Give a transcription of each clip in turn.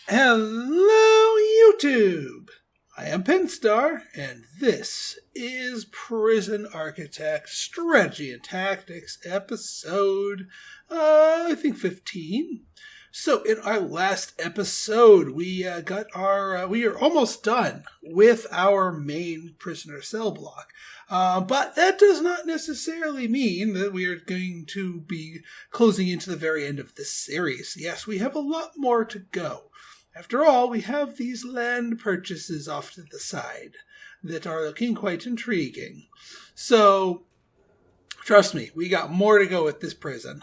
Hello, YouTube! I am Pinstar, and this is Prison Architect Strategy and Tactics episode, I think 15. So, in our last episode, we are almost done with our main prisoner cell block. But that does not necessarily mean that we are going to be closing into the very end of this series. Yes, we have a lot more to go. After all, we have these land purchases off to the side that are looking quite intriguing. So, trust me, we got more to go with this prison.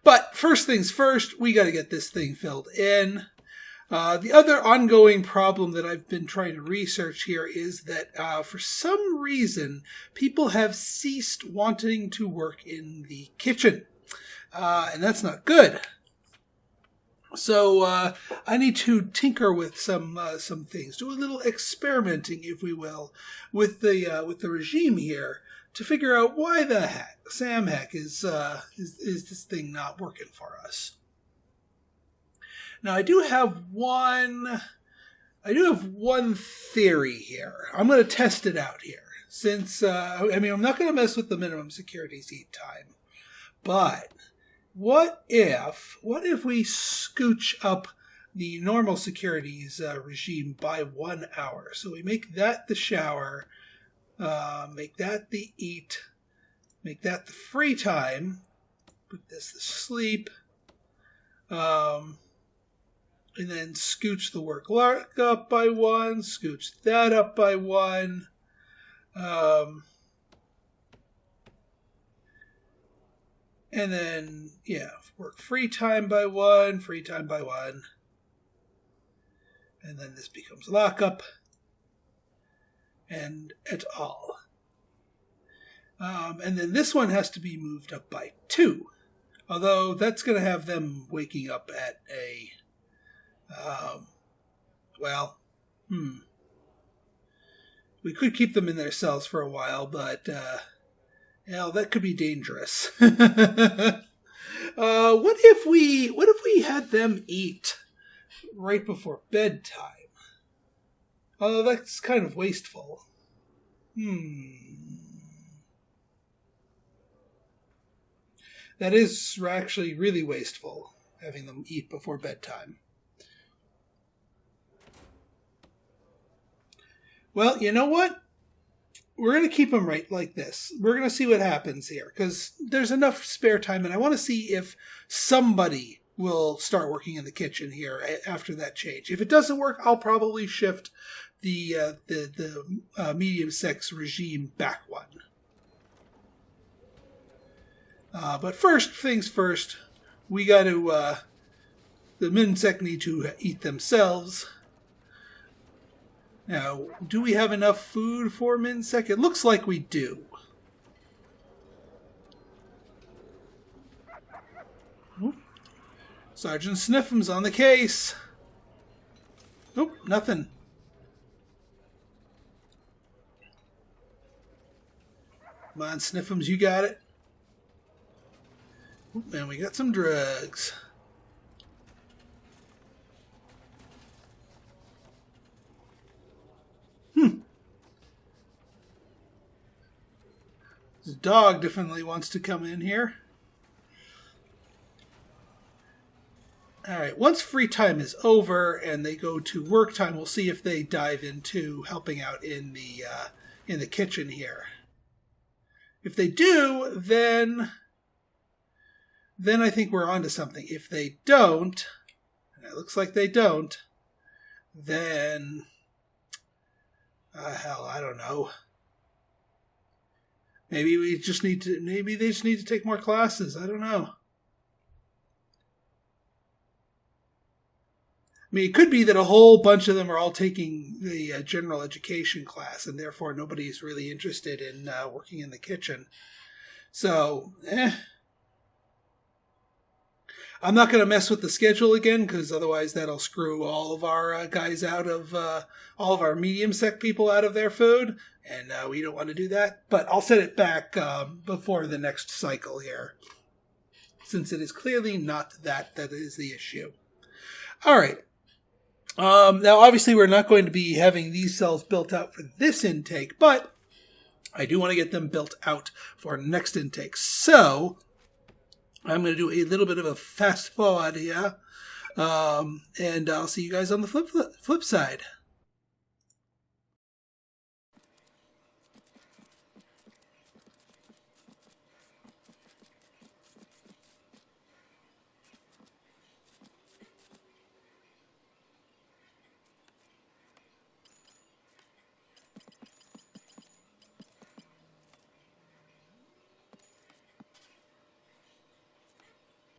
But first things first, we got to get this thing filled in. The other ongoing problem that I've been trying to research here is that for some reason, people have ceased wanting to work in the kitchen. And that's not good. So I need to tinker with some things, do a little experimenting, if we will, with the regime here to figure out why the heck is this thing not working for us. Now I do have one theory here. I'm going to test it out here, since I'm not going to mess with the minimum security seat time, but. What if we scooch up the normal securities regime by 1 hour? So we make that the shower, make that the eat, make that the free time, put this to sleep, and then scooch the work up by 1, scooch that up by 1, and then, work free time by 1, free time by 1. And then this becomes lockup. And et al. And then this one has to be moved up by 2. Although that's going to have them waking up at a... We could keep them in their cells for a while, but... that could be dangerous. What if we had them eat right before bedtime? Although that's kind of wasteful. That is actually really wasteful, having them eat before bedtime. Well, you know what? We're going to keep them right like this. We're going to see what happens here, because there's enough spare time, and I want to see if somebody will start working in the kitchen here after that change. If it doesn't work, I'll probably shift the medium sex regime back 1. But first things first, we got to, the min sec need to eat themselves. Now, do we have enough food for MinSec? It looks like we do. Sergeant Sniffum's on the case. Nope, nothing. Come on, Sniffums, you got it. Oop, and we got some drugs. This dog definitely wants to come in here. Alright, once free time is over and they go to work time, we'll see if they dive into helping out in the kitchen here. If they do, then I think we're onto something. If they don't, and it looks like they don't, then hell, I don't know. Maybe they just need to take more classes. I don't know. I mean, it could be that a whole bunch of them are all taking the general education class, and therefore nobody's really interested in working in the kitchen. So, I'm not going to mess with the schedule again, because otherwise that'll screw all of our guys out of, all of our medium sec people out of their food. And we don't want to do that. But I'll set it back before the next cycle here, since it is clearly not that is the issue. All right. Now, obviously, we're not going to be having these cells built out for this intake, but I do want to get them built out for our next intake. So I'm going to do a little bit of a fast forward here, and I'll see you guys on the flip side.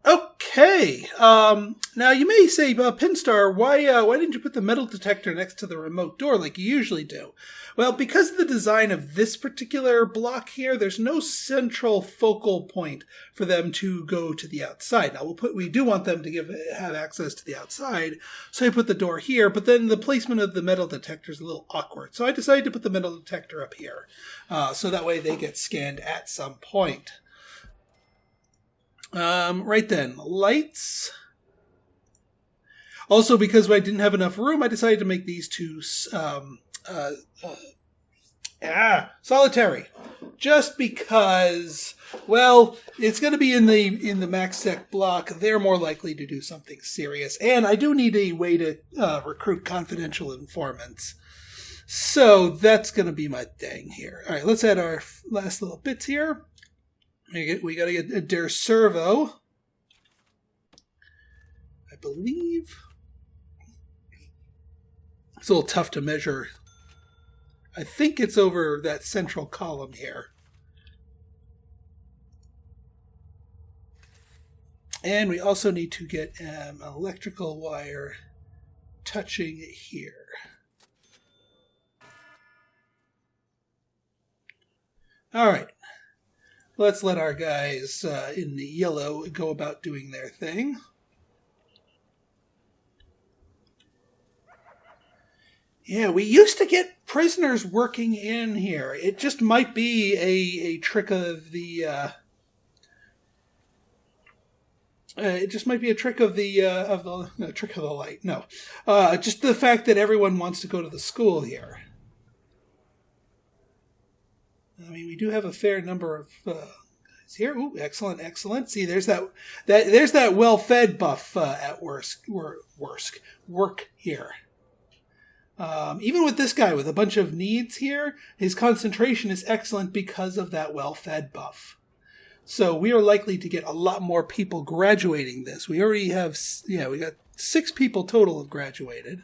Okay. Now you may say, Pinstar, why didn't you put the metal detector next to the remote door like you usually do? Well, because of the design of this particular block here, there's no central focal point for them to go to the outside. Now we do want them to have access to the outside, so I put the door here. But then the placement of the metal detector is a little awkward, so I decided to put the metal detector up here, so that way they get scanned at some point. Right then, lights. Also, because I didn't have enough room, I decided to make these two solitary. Just because, well, it's going to be in the MaxSec block. They're more likely to do something serious, and I do need a way to recruit confidential informants. So that's going to be my thing here. All right, let's add our last little bits here. We got to get a Der Servo, I believe. It's a little tough to measure. I think it's over that central column here. And we also need to get an electrical wire touching here. All right. Let's let our guys in the yellow go about doing their thing. Yeah, we used to get prisoners working in here. It just might be a trick of the. It just might be a trick of the no, trick of the light. No, just the fact that everyone wants to go to the school here. I mean, we do have a fair number of guys here. Ooh, excellent, excellent. See, there's that well-fed buff at work here. Even with this guy with a bunch of needs here, his concentration is excellent because of that well-fed buff. So we are likely to get a lot more people graduating this. We already have, we got 6 people total have graduated.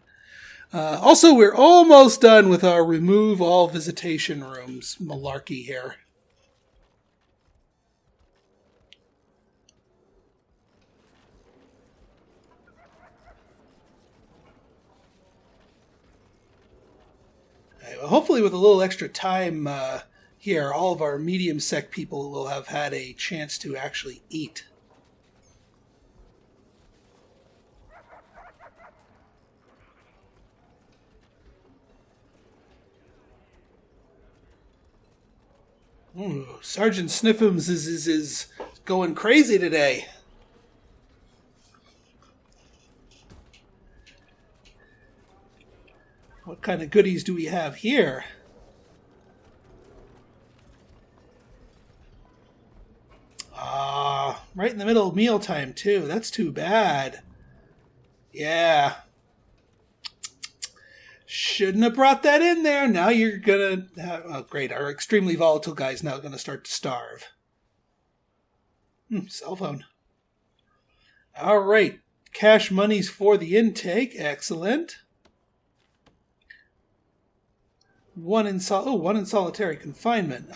Also, we're almost done with our remove all visitation rooms malarkey here. Well, hopefully with a little extra time here, all of our medium sec people will have had a chance to actually eat. Ooh, Sergeant Sniffums is going crazy today. What kind of goodies do we have here? Right in the middle of mealtime, too. That's too bad. Yeah. Shouldn't have brought that in there. Now you're going to have... Oh, great. Our extremely volatile guy's now going to start to starve. Cell phone. All right. Cash monies for the intake. Excellent. One in solitary confinement.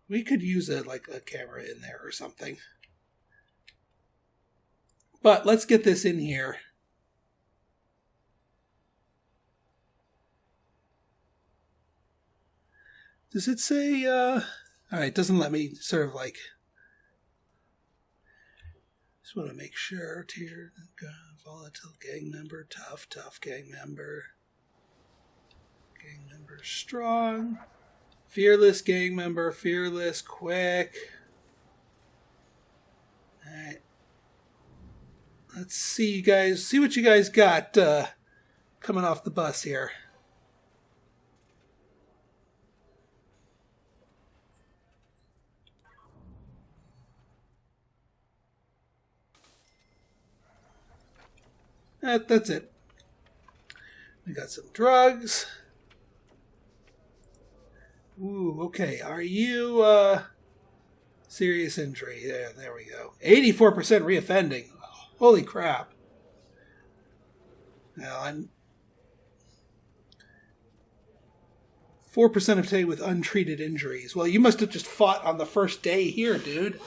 We could use a camera in there or something. But let's get this in here. Does it say, all right, it doesn't let me sort of like... Just want to make sure. Tier, volatile gang member, tough gang member. Gang member strong. Fearless gang member, fearless, quick. Alright. Let's see, you guys. See what you guys got coming off the bus here. That's it. We got some drugs. Ooh, okay. Are you serious injury? Yeah, there we go. 84% reoffending. Holy crap. Now I'm 4% of today with untreated injuries. Well, you must have just fought on the first day here, dude.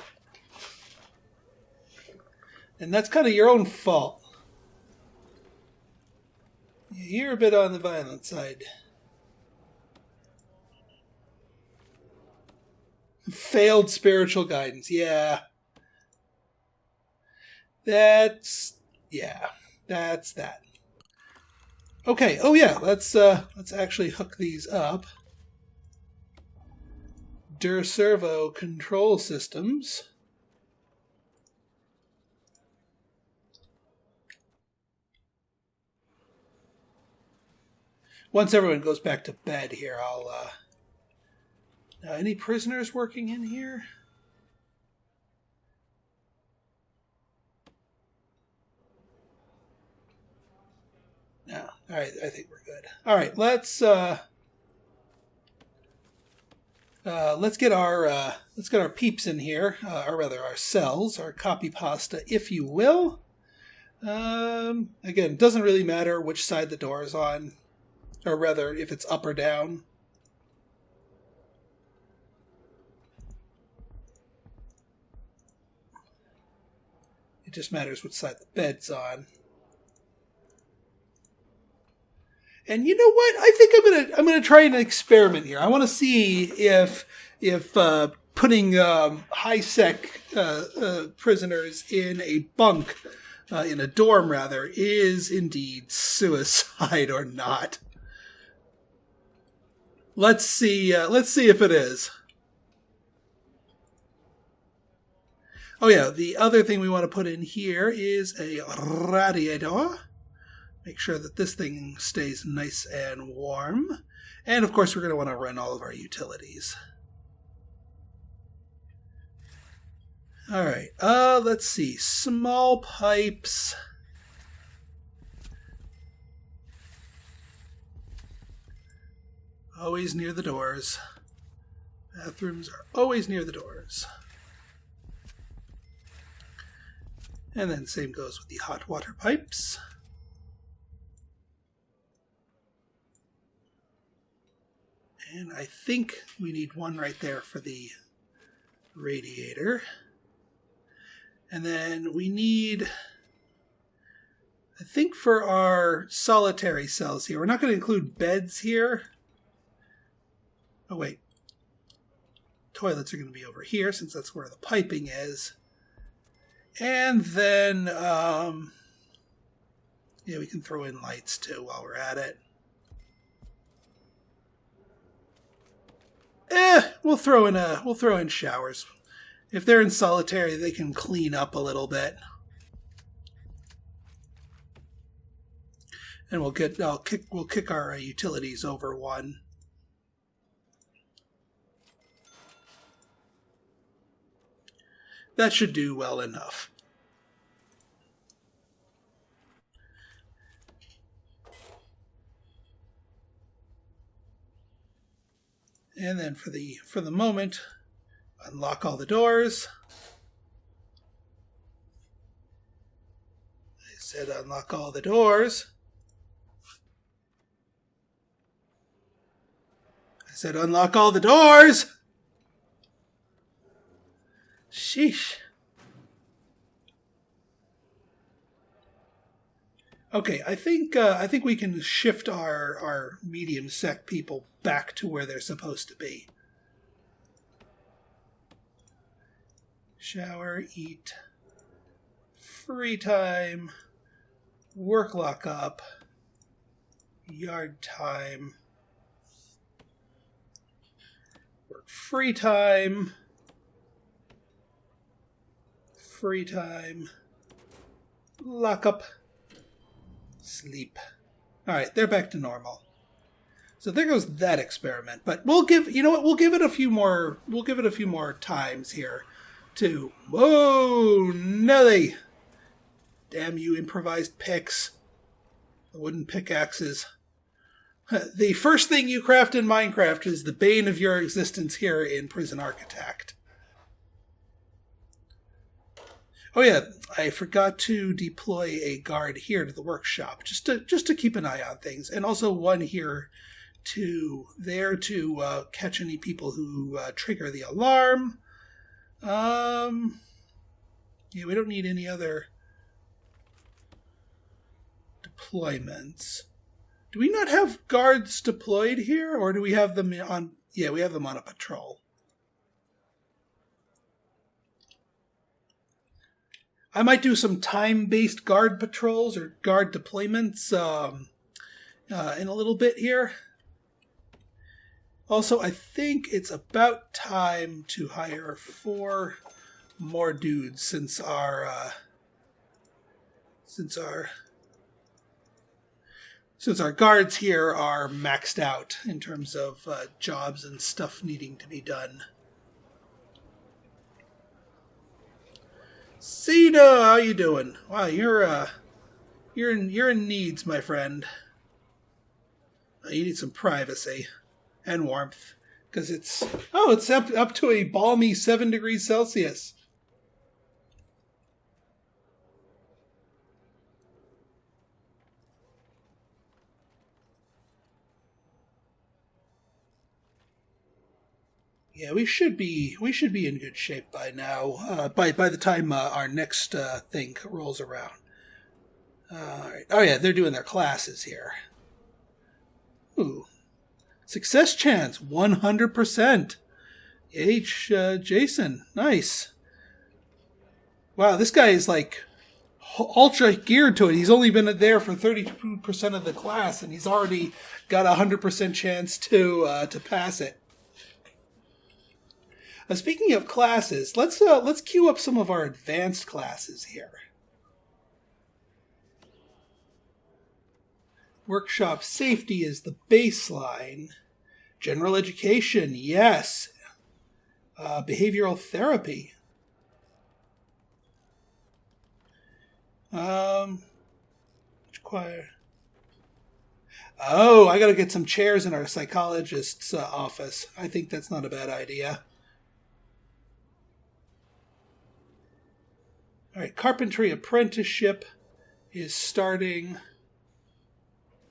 And that's kind of your own fault. You're a bit on the violent side. Failed spiritual guidance. Yeah. That's that. Okay. Oh yeah. Let's actually hook these up. Servo control systems. Once everyone goes back to bed here, I'll any prisoners working in here? No. All right, I think we're good. All right, let's get our peeps in here, or rather our cells, our copy pasta, if you will. Again, it doesn't really matter which side the door is on, or rather, if it's up or down. It just matters which side the bed's on. And you know what? I think I'm gonna try an experiment here. I want to see if putting high sec prisoners in a bunk, in a dorm rather, is indeed suicide or not. Let's see if it is. Oh yeah, the other thing we want to put in here is a radiator. Make sure that this thing stays nice and warm. And of course, we're going to want to run all of our utilities. All right, let's see. Small pipes. Always near the doors. Bathrooms are always near the doors. And then same goes with the hot water pipes. And I think we need one right there for the radiator. And then we need, I think for our solitary cells here, we're not going to include beds here. Oh wait, toilets are going to be over here since that's where the piping is. And then, yeah, we can throw in lights too while we're at it. We'll throw in showers. If they're in solitary, they can clean up a little bit. And we'll kick our utilities over one. That should do well enough. And then for the moment, unlock all the doors. I said unlock all the doors. I said unlock all the doors. Sheesh. Okay, I think we can shift our medium sec people back to where they're supposed to be. Shower, eat, free time, work lock up, yard time. Work free time. Free time. Lock up. Sleep. Alright, they're back to normal. So there goes that experiment. But we'll give, you know what, we'll give it a few more times here to, whoa, Nelly. Damn you improvised picks. The wooden pickaxes. The first thing you craft in Minecraft is the bane of your existence here in Prison Architect. Oh yeah, I forgot to deploy a guard here to the workshop, just to keep an eye on things, and also one here to catch any people who trigger the alarm. Yeah, we don't need any other deployments. Do we not have guards deployed here, or do we have them on? Yeah, we have them on a patrol. I might do some time-based guard patrols or guard deployments in a little bit here. Also, I think it's about time to hire 4 more dudes since our guards here are maxed out in terms of jobs and stuff needing to be done. Cena, how you doing? Wow, you're in needs, my friend. You need some privacy and warmth, because it's up to a balmy 7 degrees Celsius. Yeah, we should be in good shape by now. By the time our next thing rolls around. All right. Oh yeah, they're doing their classes here. Ooh. Success chance, 100%. Jason, nice. Wow, this guy is like ultra geared to it. He's only been there for 32% of the class, and he's already got a 100% chance to pass it. Speaking of classes, let's queue up some of our advanced classes here. Workshop safety is the baseline. General education, yes. Behavioral therapy. Choir. Oh, I gotta get some chairs in our psychologist's office. I think that's not a bad idea. All right, carpentry apprenticeship is starting.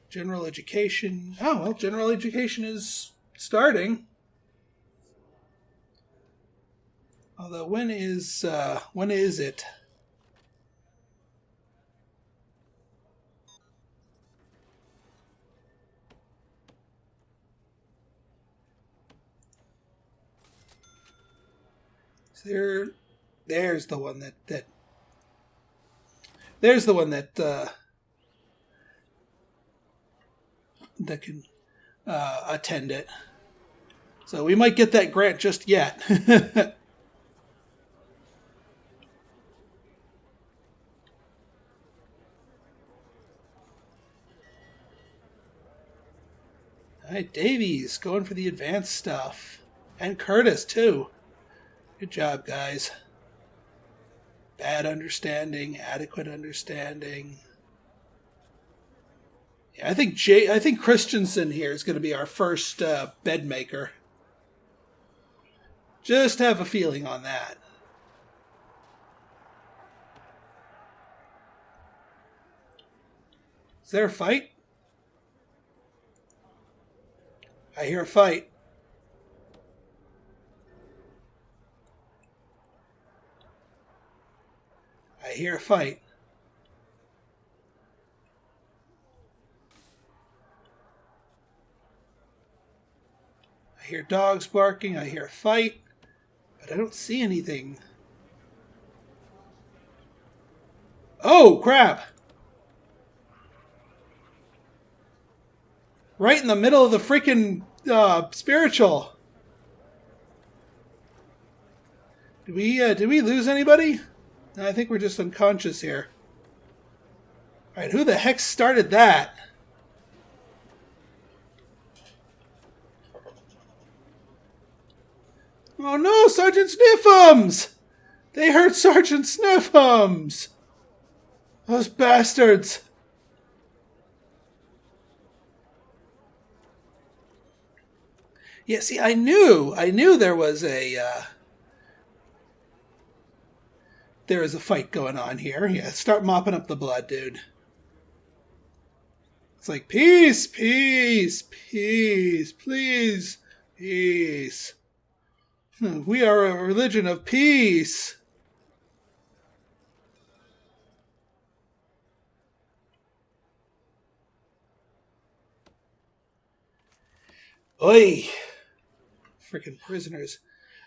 General education. Oh, well, general education is starting. Although, when is it? So there's the one that there's the one that can attend it. So we might get that grant just yet. All right, Davies going for the advanced stuff. And Curtis, too. Good job, guys. Bad understanding, adequate understanding. Yeah, I think Christensen here is going to be our first bed maker. Just have a feeling on that. Is there a fight? I hear a fight. I hear a fight. I hear dogs barking. I hear a fight. But I don't see anything. Oh, crap! Right in the middle of the freaking spiritual. Did we lose anybody? I think we're just unconscious here. All right, who the heck started that? Oh no, Sergeant Sniffums! They hurt Sergeant Sniffums! Those bastards! Yeah, see, I knew there was a fight going on here. Yeah, start mopping up the blood, dude. It's like, peace, peace, peace, please, peace. We are a religion of peace. Oi. Freaking prisoners.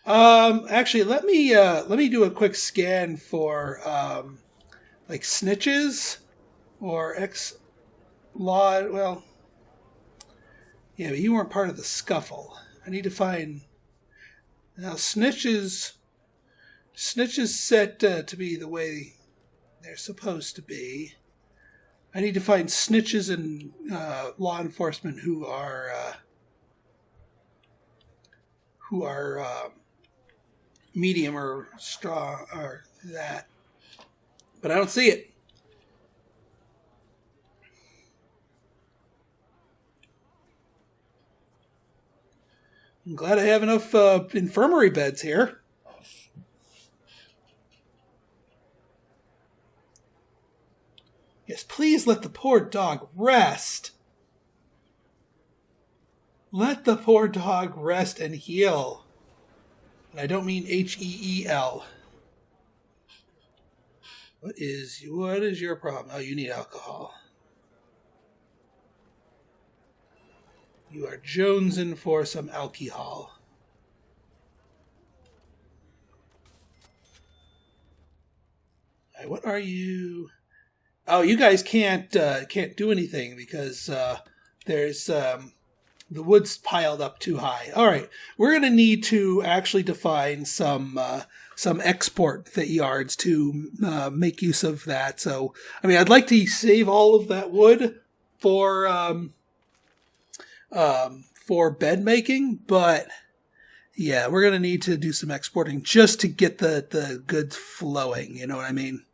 Actually, let me do a quick scan for like snitches or ex-law. Well, yeah, but you weren't part of the scuffle. I need to find now snitches. Snitches set to be the way they're supposed to be. I need to find snitches and law enforcement who are medium or strong or that. But I don't see it. I'm glad I have enough infirmary beds here. Yes, please let the poor dog rest. Let the poor dog rest and heal. And I don't mean HEEL. What is your problem? Oh, you need alcohol. You are jonesing for some alcohol. All right, what are you? Oh, you guys can't do anything because there's the wood's piled up too high. All right, we're going to need to actually define some export yards to make use of that. So, I mean, I'd like to save all of that wood for bed making, but yeah, we're going to need to do some exporting just to get the goods flowing. You know what I mean?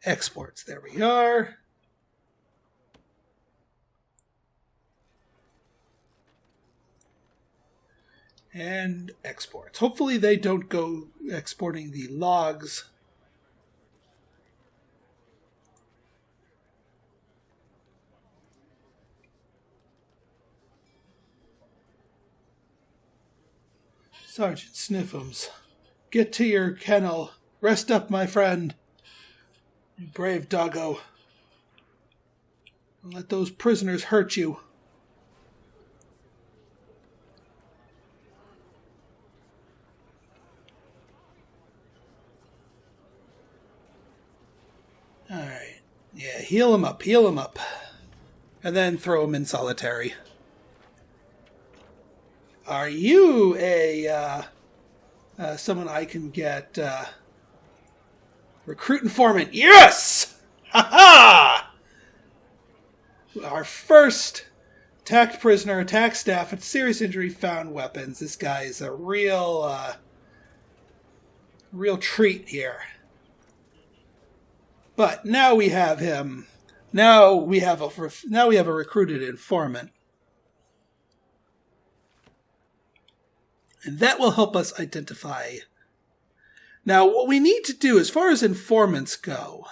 Exports. There we are. And exports. Hopefully they don't go exporting the logs. Sergeant Sniffums, get to your kennel. Rest up, my friend. You brave doggo. Don't let those prisoners hurt you. Alright. Yeah, heal him up, heal him up. And then throw him in solitary. Are you someone I can get recruit informant? Yes! Ha-ha! Our first attacked prisoner, attacked staff, at serious injury, found weapons. This guy is a real treat here. But now we have him. Now we have a recruited informant. And that will help us identify. Now, what we need to do as far as informants go.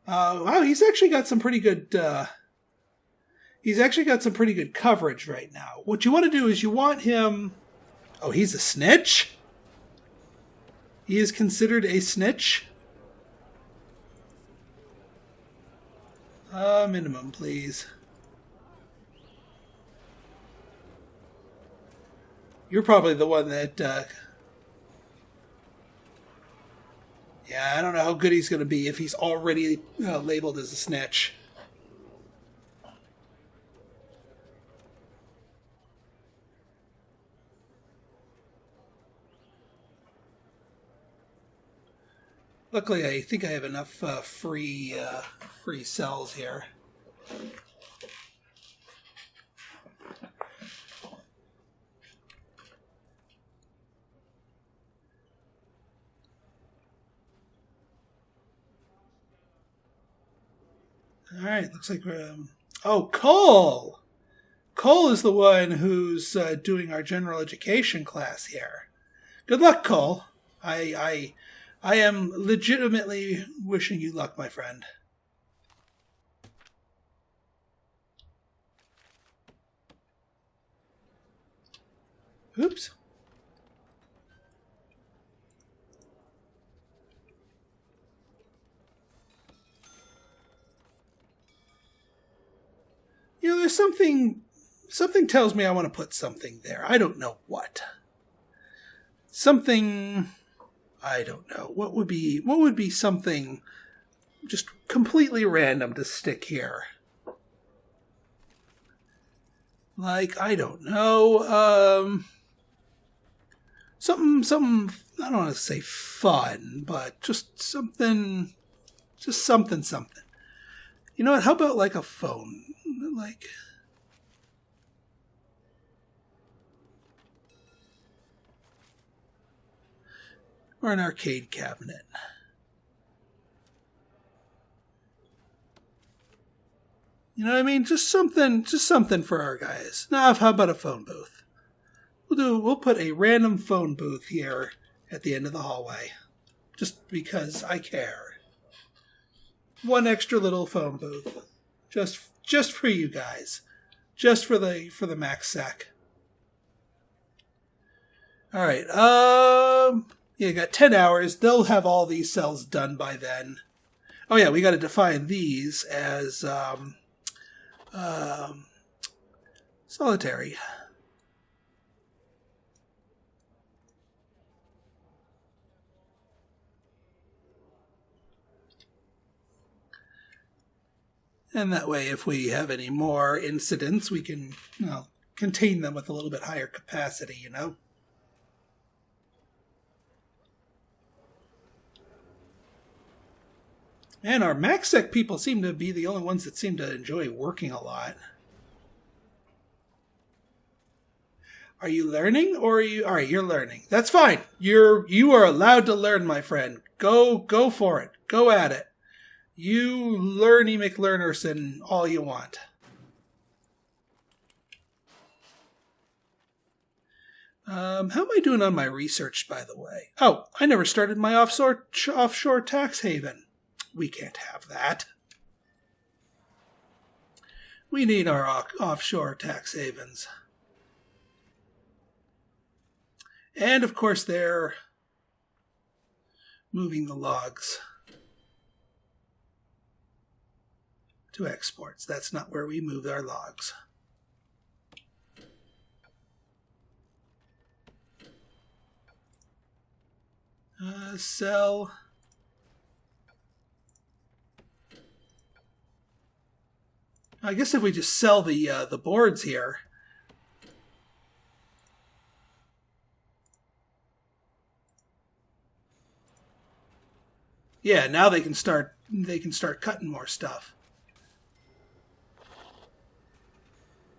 Wow, he's actually got some pretty good. Coverage right now. What you want to do is you want him. Oh, he's a snitch. He is considered a snitch. Minimum, please. You're probably the one that, yeah, I don't know how good he's going to be if he's already labeled as a snitch. Luckily, I think I have enough free cells here. All right, looks like we're... oh, Cole! Cole is the one who's doing our general education class here. Good luck, Cole. I am legitimately wishing you luck, my friend. Oops. You know, there's something tells me I want to put something there. I don't know what. Something, I don't know. What would be something just completely random to stick here? Like, I don't know. Something, I don't want to say fun, but just something. You know what? How about like a phone? Like, or an arcade cabinet. You know what I mean? Just something for our guys. Now, how about a phone booth? We'll put a random phone booth here at the end of the hallway. Just because I care. One extra little phone booth. Just for you guys. Just for the max sec. Alright, yeah, got 10 hours. They'll have all these cells done by then. Oh yeah, we gotta define these as solitary. And that way, if we have any more incidents, we can, you know, contain them with a little bit higher capacity, you know? And our MaxSec people seem to be the only ones that seem to enjoy working a lot. Are you learning, or are you... Alright, you're learning. That's fine. You are allowed to learn, my friend. Go for it. Go at it. You learny McLearnerson all you want. How am I doing on my research, by the way? Oh, I never started my offshore tax haven. We can't have that. We need our offshore tax havens. And, of course, they're moving the logs to exports. That's not where we move our logs. Sell. I guess if we just sell the boards here. Yeah, now they can start cutting more stuff.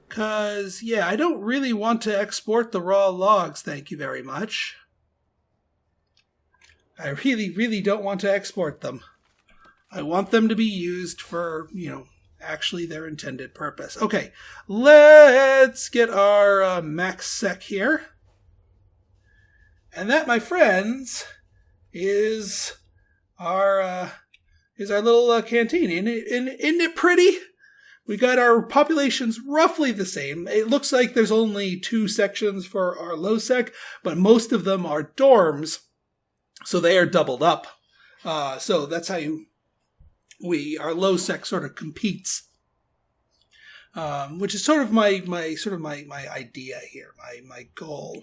Because, yeah, I don't really want to export the raw logs, thank you very much. I really, really don't want to export them. I want them to be used for, you know, actually their intended purpose. Okay, let's get our max sec here. And that, my friends, is our little canteen. Isn't it pretty? We got our populations roughly the same. It looks like there's only 2 sections for our low sec, but most of them are dorms, so they are doubled up. So that's how our low sec sort of competes, which is sort of my idea here, my goal.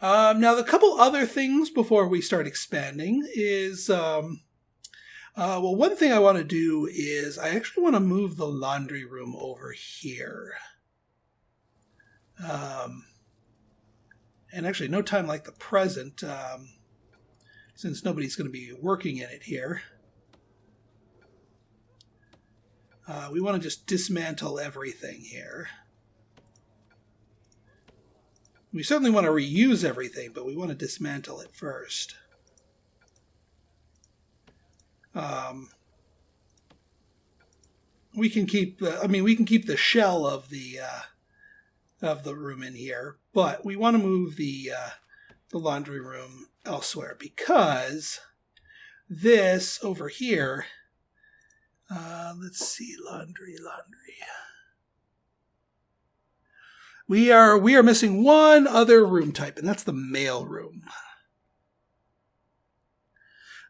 Now, the couple other things before we start expanding is. Well, one thing I want to do is I actually want to move the laundry room over here. And actually, no time like the present. since nobody's going to be working in it here. We want to just dismantle everything here. We certainly want to reuse everything, but we want to dismantle it first. We can keep the shell of the room in here, but we want to move the laundry room elsewhere because this over here. Let's see, laundry. We are missing one other room type, and that's the mail room.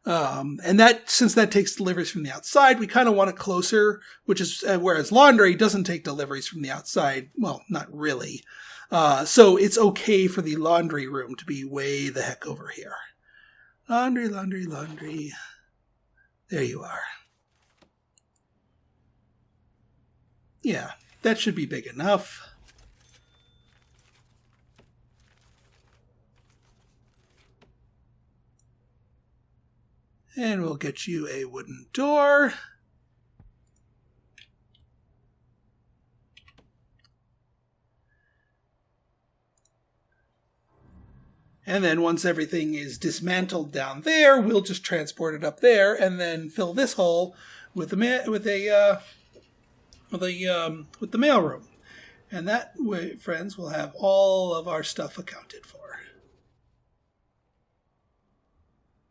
And that, since that takes deliveries from the outside, we kind of want it closer, which is, whereas laundry doesn't take deliveries from the outside. Well, not really. So it's okay for the laundry room to be way the heck over here. Laundry. There you are. Yeah, that should be big enough. And we'll get you a wooden door. And then once everything is dismantled down there, we'll just transport it up there and then fill this hole with the mailroom. And that way, friends, we'll have all of our stuff accounted for.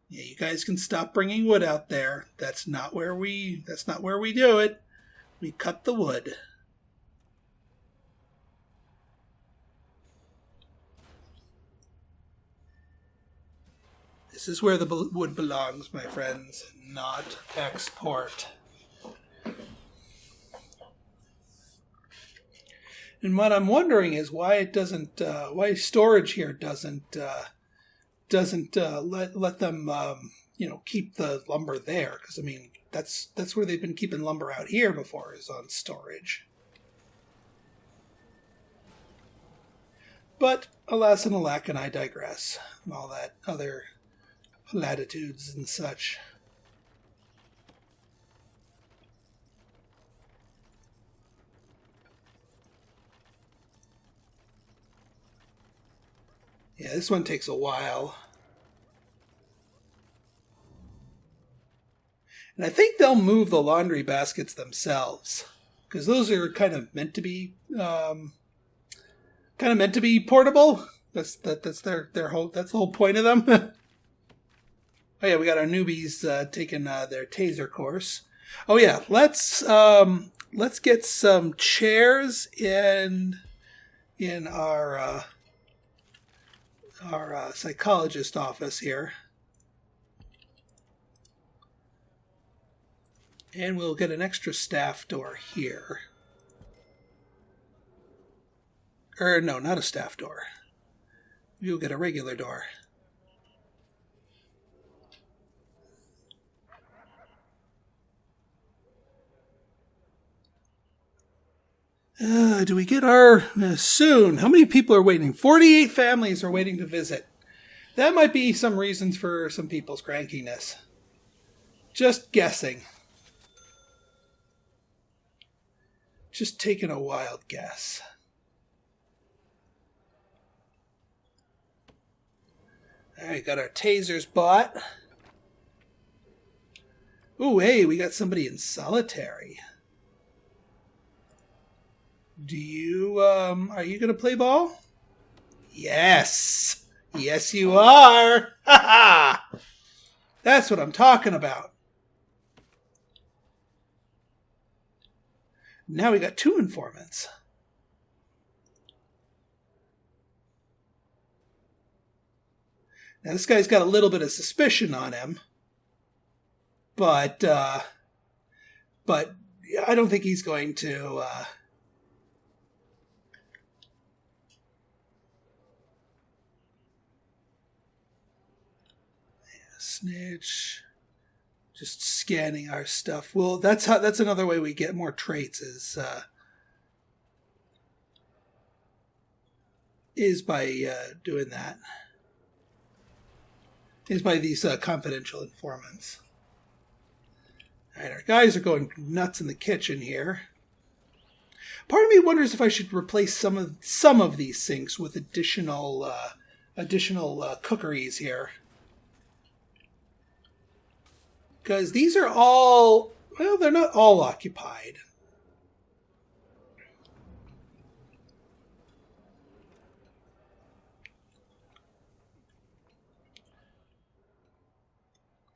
Yeah, you guys can stop bringing wood out there. That's not where we do it. We cut the wood. This is where the wood belongs, my friends, not export. And what I'm wondering is why it doesn't, why storage here doesn't let them, keep the lumber there. Because, I mean, that's where they've been keeping lumber out here before, is on storage. But, alas and alack, and I digress. And all that other platitudes and such. Yeah, this one takes a while. And I think they'll move the laundry baskets themselves, because those are kind of meant to be portable. That's their whole, that's the whole point of them. Oh yeah, we got our newbies taking their taser course. Oh yeah, let's get some chairs in our psychologist office here. And we'll get an extra staff door here. No, not a staff door. We'll get a regular door. Do we get our... soon. How many people are waiting? 48 families are waiting to visit. That might be some reasons for some people's crankiness. Just guessing. Just taking a wild guess. Alright, got our tasers bought. Ooh, hey, we got somebody in solitary. Do you, are you going to play ball? Yes. Yes, you are. Ha ha. That's what I'm talking about. Now we got 2 informants. Now this guy's got a little bit of suspicion on him. But I don't think he's going to, snitch. Just scanning our stuff. Well, that's another way we get more traits is by doing that. is by these confidential informants. All right, our guys are going nuts in the kitchen here. Part of me wonders if I should replace some of these sinks with additional cookeries here, because these are all, well, they're not all occupied.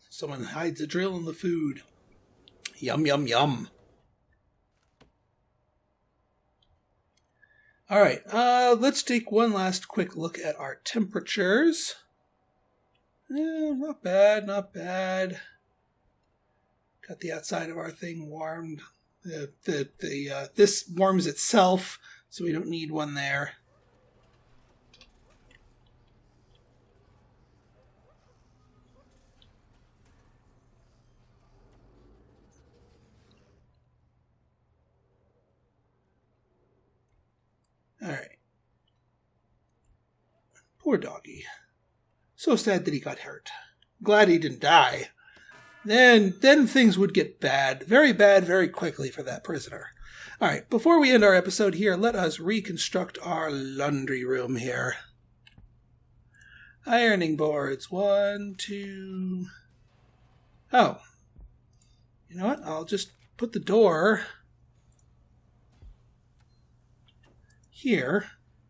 Someone hides a drill in the food. Yum, yum, yum. All right, let's take one last quick look at our temperatures. Not bad, not bad. Got the outside of our thing warmed. This warms itself, so we don't need one there. All right. Poor doggy. So sad that he got hurt. Glad he didn't die. Then things would get bad, very quickly for that prisoner. All right, before we end our episode here, let us reconstruct our laundry room here. Ironing boards, 1, 2. Oh. You know what? I'll just put the door here,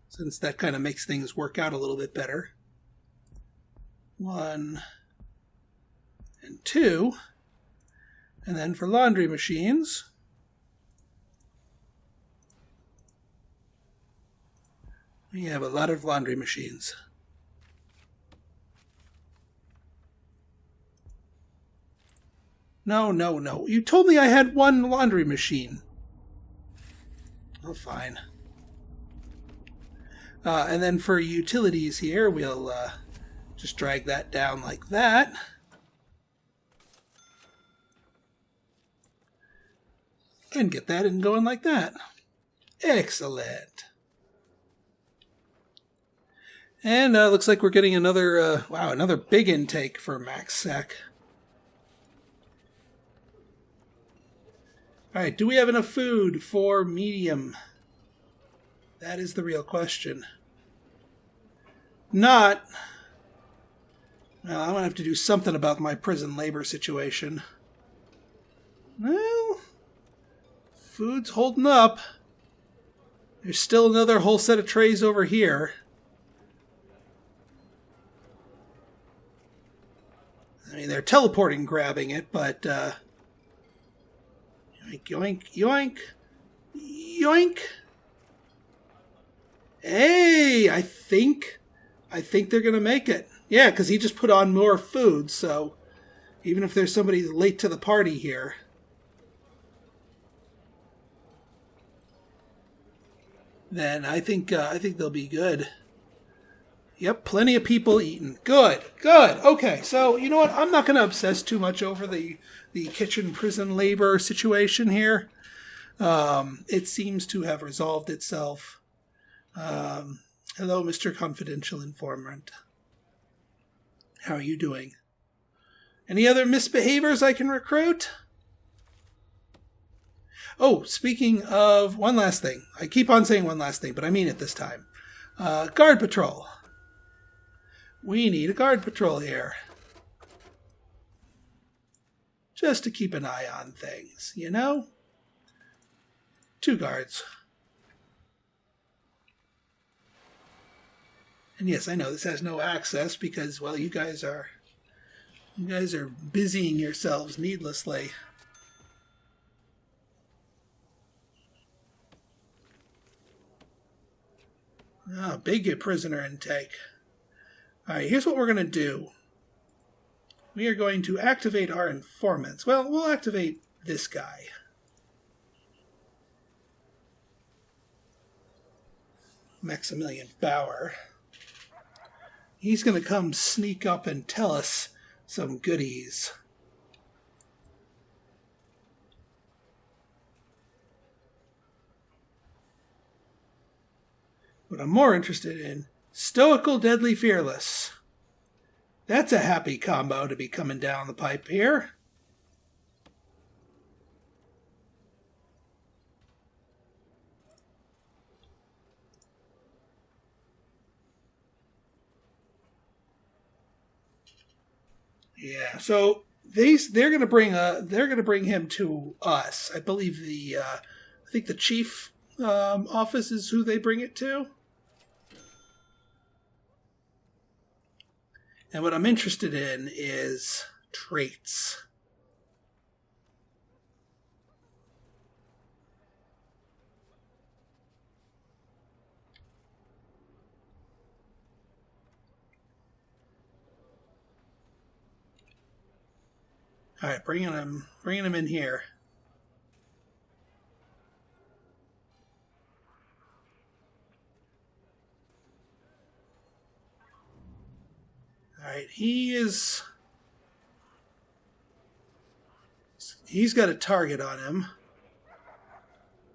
since that kind of makes things work out a little bit better. 1 and 2. And then for laundry machines, we have a lot of laundry machines. No. You told me I had one laundry machine. Oh, fine. And then for utilities here, we'll just drag that down like that. And get that in going like that. Excellent. And looks like we're getting another, another big intake for MaxSec. All right, do we have enough food for medium? That is the real question. Not. Well, I'm going to have to do something about my prison labor situation. Well, food's holding up. There's still another whole set of trays over here. I mean, they're teleporting grabbing it, but yoink, yoink, yoink, yoink. Hey, I think they're going to make it. Yeah, because he just put on more food, so even if there's somebody late to the party here. Then I think they'll be good. Yep, plenty of people eating. Good. Okay, so you know what? I'm not going to obsess too much over the kitchen prison labor situation here. It seems to have resolved itself. Hello, Mr. Confidential Informant. How are you doing? Any other misbehaviors I can recruit? Oh, speaking of one last thing. I keep on saying one last thing, but I mean it this time. Guard patrol. We need a guard patrol here. Just to keep an eye on things, you know? 2 guards. And yes, I know this has no access because, well, you guys are busying yourselves needlessly. Oh, big prisoner intake. All right, here's what we're going to do. We are going to activate our informants. Well, we'll activate this guy. Maximilian Bauer. He's going to come sneak up and tell us some goodies. What I'm more interested in, stoical, deadly, fearless. That's a happy combo to be coming down the pipe here. Yeah, so they're going to bring him to us. I believe I think the chief office is who they bring it to. And what I'm interested in is traits. All right, bringing him in here. All right, he's got a target on him.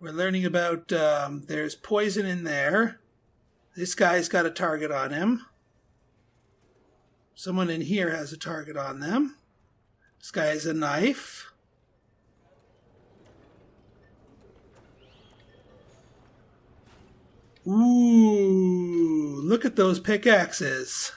We're learning about there's poison in there. This guy's got a target on him. Someone in here has a target on them. This guy has a knife. Ooh, look at those pickaxes.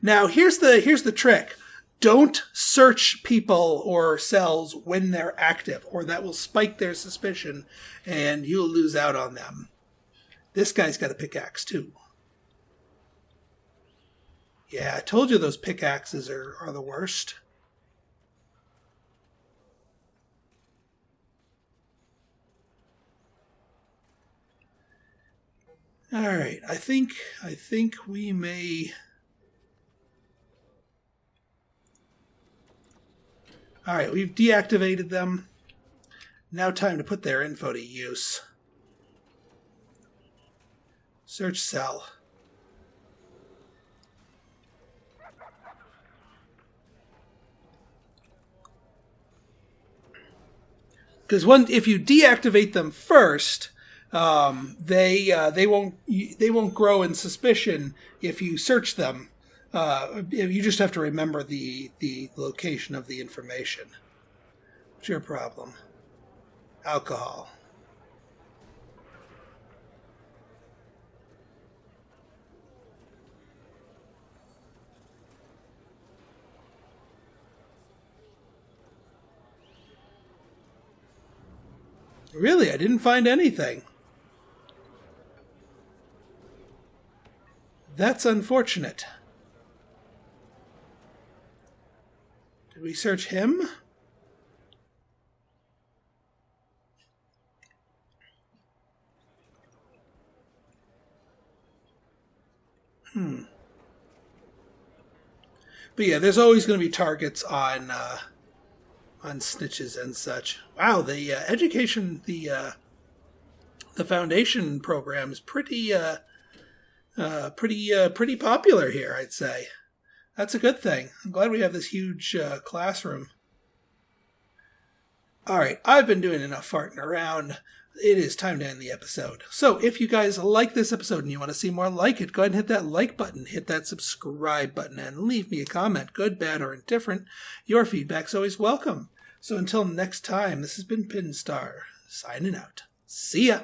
Now, here's the trick. Don't search people or cells when they're active, or that will spike their suspicion, and you'll lose out on them. This guy's got a pickaxe, too. Yeah, I told you those pickaxes are the worst. All right, I think we may. All right, we've deactivated them. Now time to put their info to use. Search cell. Because if you deactivate them first, they won't grow in suspicion if you search them. You just have to remember the location of the information. What's your problem? Alcohol. Really, I didn't find anything. That's unfortunate. Did we search him? But yeah, there's always going to be targets on snitches and such. Wow, the education, the foundation program is pretty popular here, I'd say. That's a good thing. I'm glad we have this huge classroom. All right, I've been doing enough farting around. It is time to end the episode. So if you guys like this episode and you want to see more like it, go ahead and hit that like button, hit that subscribe button, and leave me a comment, good, bad, or indifferent. Your feedback's always welcome. So until next time, this has been Pinstar, signing out. See ya!